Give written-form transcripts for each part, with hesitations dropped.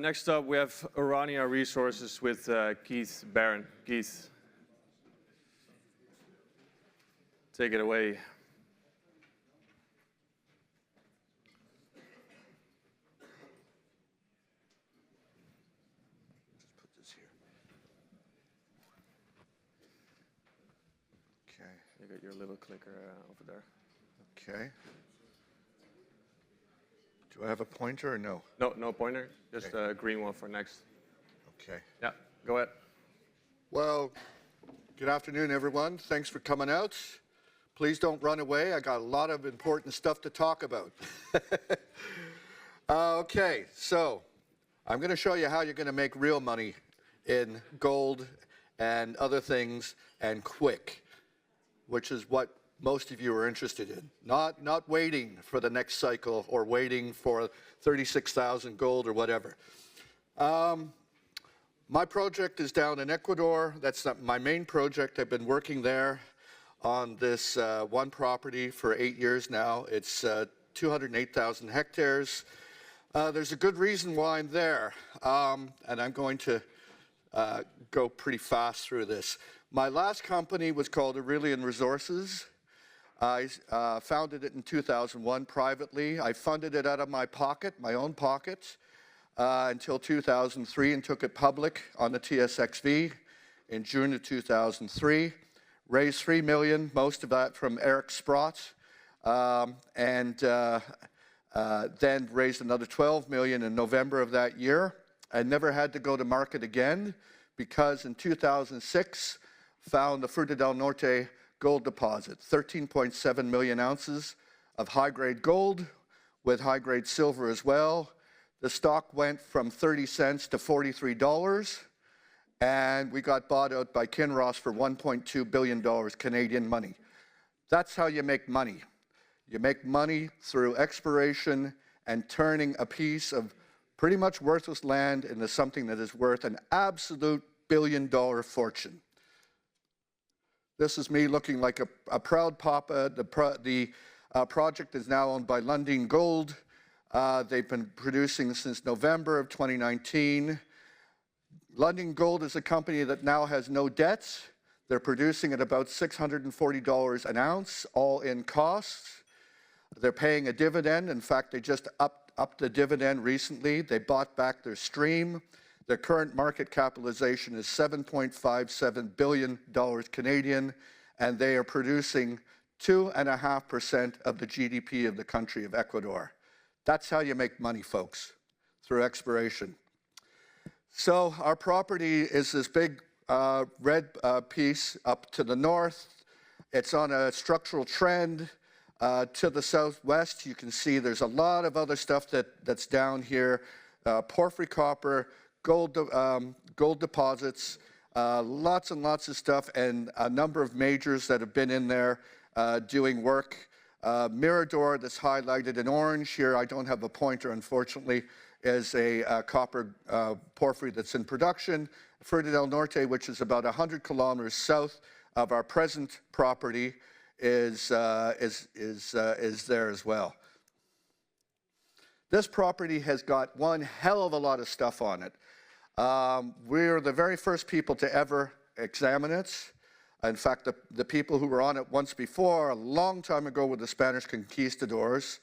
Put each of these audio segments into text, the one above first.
Next up, we have Aurania Resources with Keith Barron. Keith, take it away. Just put this here. Okay. You got your little clicker over there. Okay. Do I have a pointer or no? No, no pointer. Just a green one for next. Okay. Yeah, go ahead. Well, good afternoon, everyone. Thanks for coming out. Please don't run away. I got a lot of important stuff to talk about. Okay, so I'm going to show you how you're going to make real money in gold and other things, and quick, which is what most of you are interested in. Not waiting for the next cycle or waiting for 36,000 gold or whatever. My project is down in Ecuador. That's not my main project. I've been working there on this one property for 8 years now. It's 208,000 hectares. There's a good reason why I'm there, and I'm going to go pretty fast through this. My last company was called Aurania Resources. I founded it in 2001 privately. I funded it out of my pocket, my own pocket, until 2003, and took it public on the TSX-V in June of 2003. Raised $3 million, most of that from Eric Sprott, and then raised another $12 million in November of that year. I never had to go to market again because in 2006, found the Fruta del Norte gold deposit, 13.7 million ounces of high-grade gold with high-grade silver as well. The stock went from 30 cents to $43, and we got bought out by Kinross for $1.2 billion Canadian money. That's how you make money. You make money through exploration and turning a piece of pretty much worthless land into something that is worth an absolute billion-dollar fortune. This is me looking like a proud papa. The project is now owned by Lundin Gold. They've been producing since November of 2019. Lundin Gold is a company that now has no debts. They're producing at about $640 an ounce, all in costs. They're paying a dividend. In fact, they just upped the dividend recently. They bought back their stream. Their current market capitalization is $7.57 billion Canadian, and they are producing 2.5% of the GDP of the country of Ecuador. That's how you make money, folks, through exploration. So our property is this big red piece up to the north. It's on a structural trend. To the southwest, you can see there's a lot of other stuff that's down here. Porphyry copper, gold deposits, lots and lots of stuff, and a number of majors that have been in there doing work. Mirador, that's highlighted in orange here, I don't have a pointer, unfortunately, is a copper porphyry that's in production. Fruta del Norte, which is about 100 kilometers south of our present property, is there as well. This property has got one hell of a lot of stuff on it. We're the very first people to ever examine it. In fact, the people who were on it once before, a long time ago, were the Spanish conquistadors.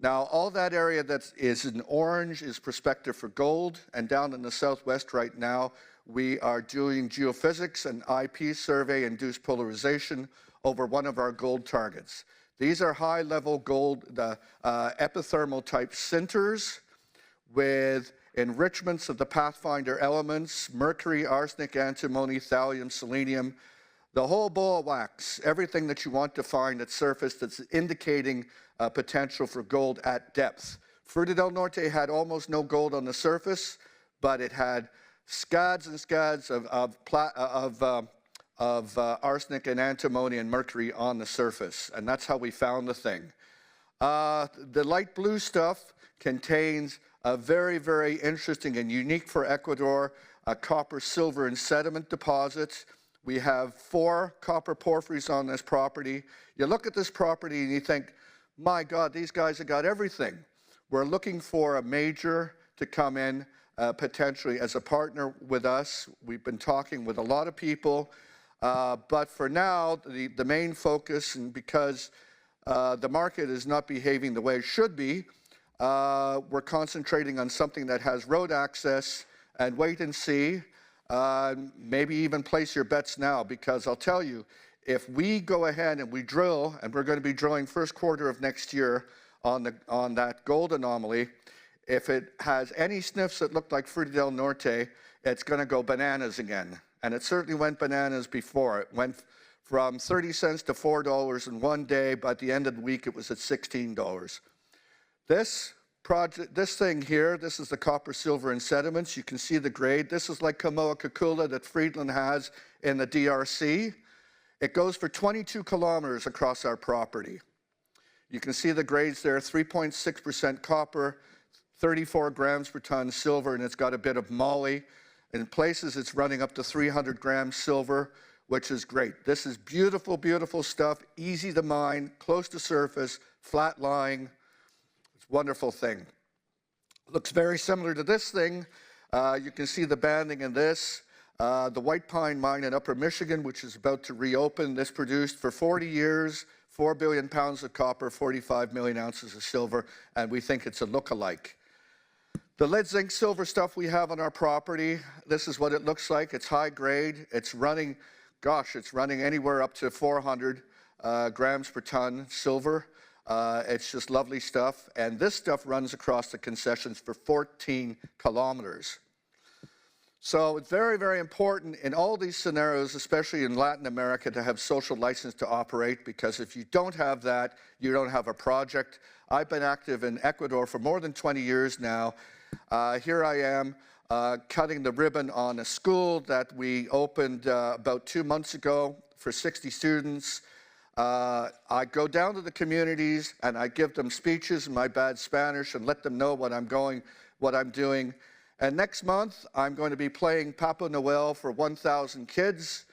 Now, all that area that is in orange is prospective for gold, and down in the southwest right now, we are doing geophysics and IP survey induced polarization over one of our gold targets. These are high-level gold, epithermal type sinters with enrichments of the pathfinder elements, mercury, arsenic, antimony, thallium, selenium, the whole ball of wax, everything that you want to find at surface that's indicating potential for gold at depth. Fruta del Norte had almost no gold on the surface, but it had scads and scads of arsenic and antimony and mercury on the surface, and that's how we found the thing. The light blue stuff contains a very, very interesting and unique for Ecuador copper, silver, and sediment deposits. We have 4 copper porphyries on this property. You look at this property and you think, my God, these guys have got everything. We're looking for a major to come in potentially as a partner with us. We've been talking with a lot of people, but for now, the main focus, and because the market is not behaving the way it should be, we're concentrating on something that has road access and wait and see. Maybe even place your bets now, because I'll tell you, if we go ahead and we drill, and we're going to be drilling first quarter of next year on that gold anomaly, if it has any sniffs that look like Fruta del Norte, it's going to go bananas again. And it certainly went bananas before. It went from 30 cents to $4 in one day. By the end of the week, it was at $16. This project, this thing here, this is the copper, silver, and sediments. You can see the grade. This is like Kamoa-Kakula that Friedland has in the DRC. It goes for 22 kilometers across our property. You can see the grades there, 3.6% copper, 34 grams per ton silver, and it's got a bit of moly. In places, it's running up to 300 grams silver, which is great. This is beautiful, beautiful stuff, easy to mine, close to surface, flat lying. It's a wonderful thing. Looks very similar to this thing. You can see the banding in this. The White Pine mine in Upper Michigan, which is about to reopen, this produced for 40 years, 4 billion pounds of copper, 45 million ounces of silver, and we think it's a look-alike. The lead, zinc, silver stuff we have on our property, this is what it looks like. It's high grade. It's running, gosh, it's running anywhere up to 400 grams per ton silver. It's just lovely stuff. And this stuff runs across the concessions for 14 kilometers. So it's very, very important in all these scenarios, especially in Latin America, to have social license to operate, because if you don't have that, you don't have a project. I've been active in Ecuador for more than 20 years now. Here I am cutting the ribbon on a school that we opened about 2 months ago for 60 students. I go down to the communities and I give them speeches in my bad Spanish and let them know what I'm doing. And next month, I'm going to be playing Papa Noel for 1,000 kids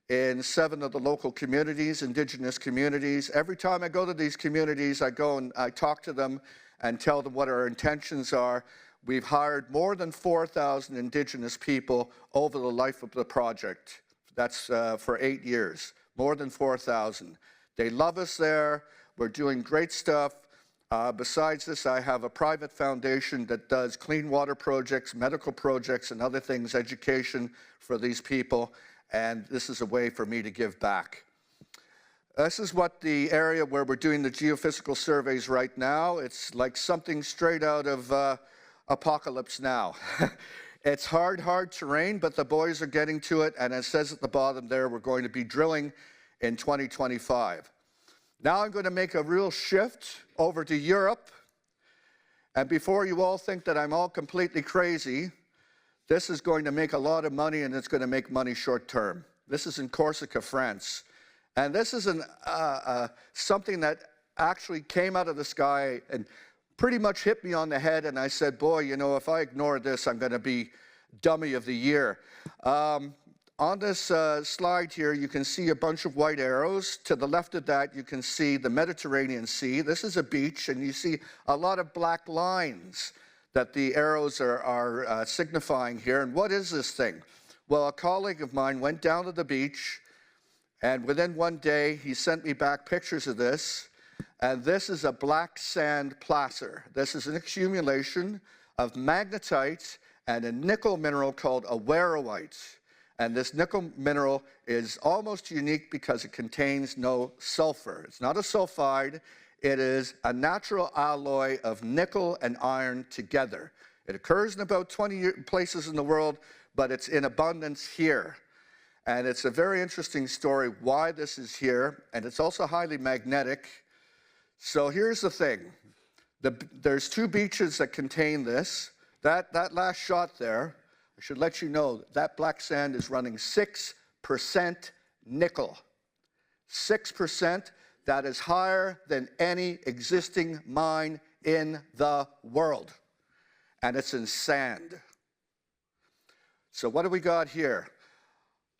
in 7 of the local communities, indigenous communities. Every time I go to these communities, I go and I talk to them and tell them what our intentions are. We've hired more than 4,000 indigenous people over the life of the project. That's for 8 years, more than 4,000. They love us there. We're doing great stuff. Besides this, I have a private foundation that does clean water projects, medical projects, and other things, education for these people, and this is a way for me to give back. This is what the area where we're doing the geophysical surveys right now. It's like something straight out of Apocalypse Now. It's hard terrain, but the boys are getting to it, and it says at the bottom there, we're going to be drilling in 2025. Now I'm going to make a real shift over to Europe, and before you all think that I'm all completely crazy, this is going to make a lot of money, and it's going to make money short term. This is in Corsica, France, and this is something that actually came out of the sky and pretty much hit me on the head, and I said, boy, you know, if I ignore this, I'm going to be dummy of the year. On this slide here, you can see a bunch of white arrows. To the left of that, you can see the Mediterranean Sea. This is a beach, and you see a lot of black lines that the arrows are signifying here. And what is this thing? Well, a colleague of mine went down to the beach, and within one day, he sent me back pictures of this. And this is a black sand placer. This is an accumulation of magnetite and a nickel mineral called awaroite. And this nickel mineral is almost unique because it contains no sulfur. It's not a sulfide. It is a natural alloy of nickel and iron together. It occurs in about 20 places in the world, but it's in abundance here. And it's a very interesting story why this is here, and it's also highly magnetic. So here's the thing. There's 2 beaches that contain this. That last shot there, I should let you know that black sand is running 6% nickel. 6%, that is higher than any existing mine in the world. And it's in sand. So what do we got here?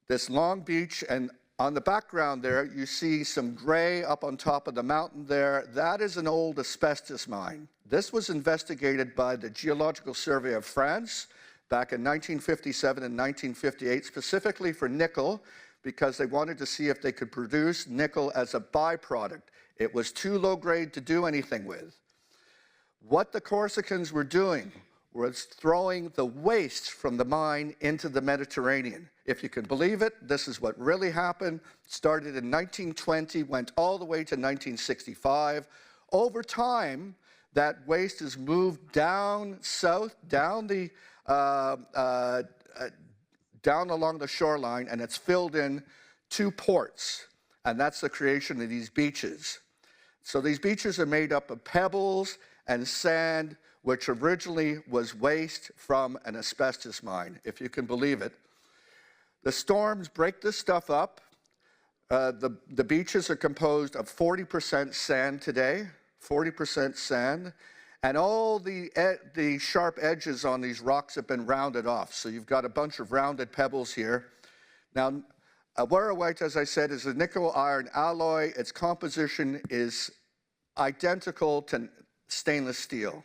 This long beach, and on the background there, you see some gray up on top of the mountain there. That is an old asbestos mine. This was investigated by the Geological Survey of France back in 1957 and 1958, specifically for nickel, because they wanted to see if they could produce nickel as a byproduct. It was too low grade to do anything with. What the Corsicans were doing was throwing the waste from the mine into the Mediterranean. If you can believe it, this is what really happened. Started in 1920, went all the way to 1965. Over time, that waste is moved down south, down along the shoreline, and it's filled in 2 ports. And that's the creation of these beaches. So these beaches are made up of pebbles and sand, which originally was waste from an asbestos mine, if you can believe it. The storms break this stuff up. The beaches are composed of 40% sand today, 40% sand, and all the sharp edges on these rocks have been rounded off. So you've got a bunch of rounded pebbles here. Now, awarenite, as I said, is a nickel-iron alloy. Its composition is identical to stainless steel.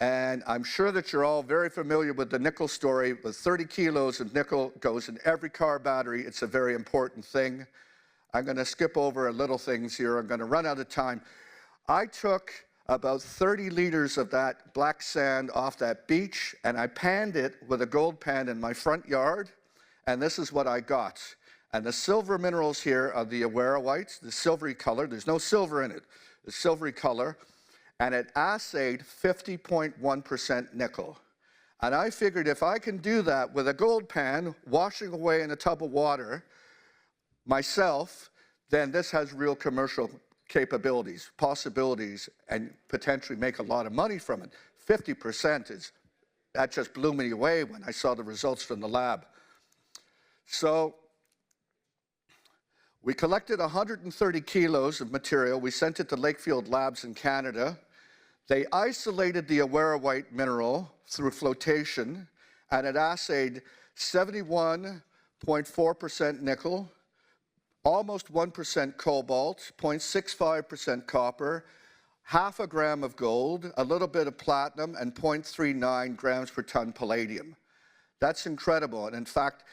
And I'm sure that you're all very familiar with the nickel story. With 30 kilos of nickel goes in every car battery. It's a very important thing. I'm going to skip over little things here. I'm going to run out of time. I took about 30 liters of that black sand off that beach, and I panned it with a gold pan in my front yard, and this is what I got. And the silver minerals here are the awarenite, the silvery color. There's no silver in it. The silvery color. And it assayed 50.1% nickel. And I figured if I can do that with a gold pan, washing away in a tub of water myself, then this has real commercial capabilities, possibilities, and potentially make a lot of money from it. 50% that just blew me away when I saw the results from the lab. So we collected 130 kilos of material. We sent it to Lakefield Labs in Canada. They isolated the awarenite mineral through flotation, and it assayed 71.4% nickel, almost 1% cobalt, 0.65% copper, half a gram of gold, a little bit of platinum, and 0.39 grams per ton palladium. That's incredible. And in fact,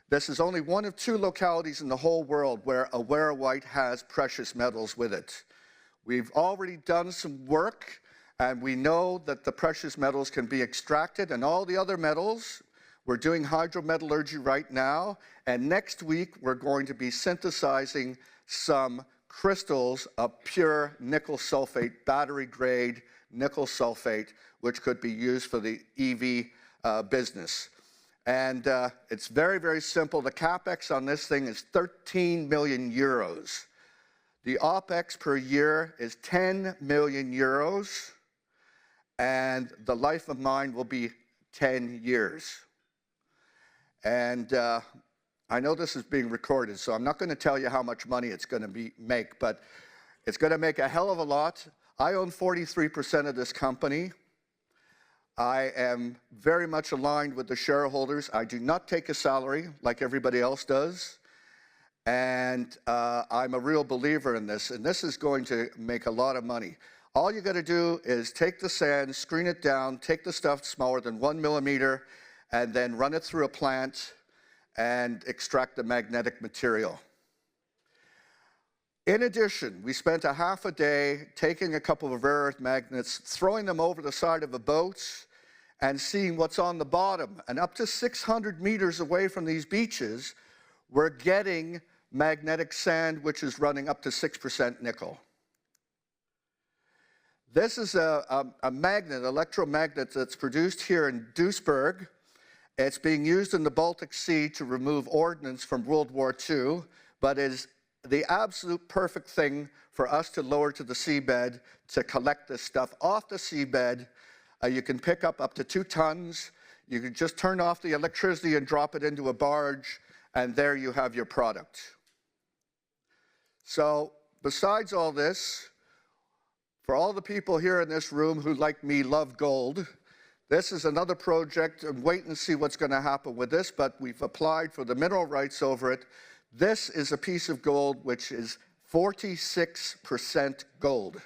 this is only one of 2 localities in the whole world where awarenite has precious metals with it. We've already done some work, and we know that the precious metals can be extracted, and all the other metals, we're doing hydrometallurgy right now, and next week we're going to be synthesizing some crystals of pure nickel sulfate, battery grade nickel sulfate, which could be used for the EV business. And it's very, very simple. The capex on this thing is 13 million euros. The OPEX per year is 10 million euros, and the life of mine will be 10 years. And I know this is being recorded, so I'm not going to tell you how much money it's going to make, but it's going to make a hell of a lot. I own 43% of this company. I am very much aligned with the shareholders. I do not take a salary like everybody else does. And I'm a real believer in this, and this is going to make a lot of money. All you got to do is take the sand, screen it down, take the stuff smaller than 1 millimeter, and then run it through a plant and extract the magnetic material. In addition, we spent a half a day taking a couple of rare earth magnets, throwing them over the side of a boat, and seeing what's on the bottom. And up to 600 meters away from these beaches, we're getting magnetic sand, which is running up to 6% nickel. This is a magnet, electromagnet, that's produced here in Duisburg. It's being used in the Baltic Sea to remove ordnance from World War II, but is the absolute perfect thing for us to lower to the seabed to collect this stuff off the seabed. You can pick up to 2 tons. You can just turn off the electricity and drop it into a barge, and there you have your product. So besides all this, for all the people here in this room who, like me, love gold, this is another project, and wait and see what's going to happen with this, but we've applied for the mineral rights over it. This is a piece of gold which is 46% gold.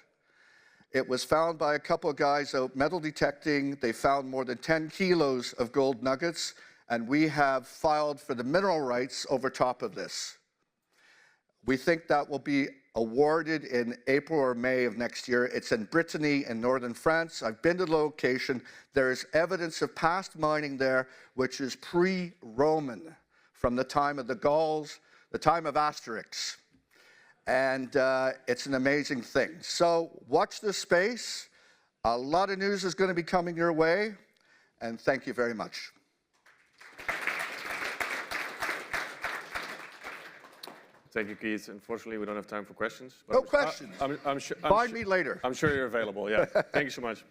It was found by a couple of guys out metal detecting. They found more than 10 kilos of gold nuggets, and we have filed for the mineral rights over top of this. We think that will be awarded in April or May of next year. It's in Brittany in northern France. I've been to the location. There is evidence of past mining there, which is pre-Roman, from the time of the Gauls, the time of Asterix. And it's an amazing thing. So watch this space. A lot of news is going to be coming your way, and thank you very much. Thank you, Keith. Unfortunately, we don't have time for questions. No questions. I'm sure. Find me later. I'm sure you're available. Yeah. Thank you so much.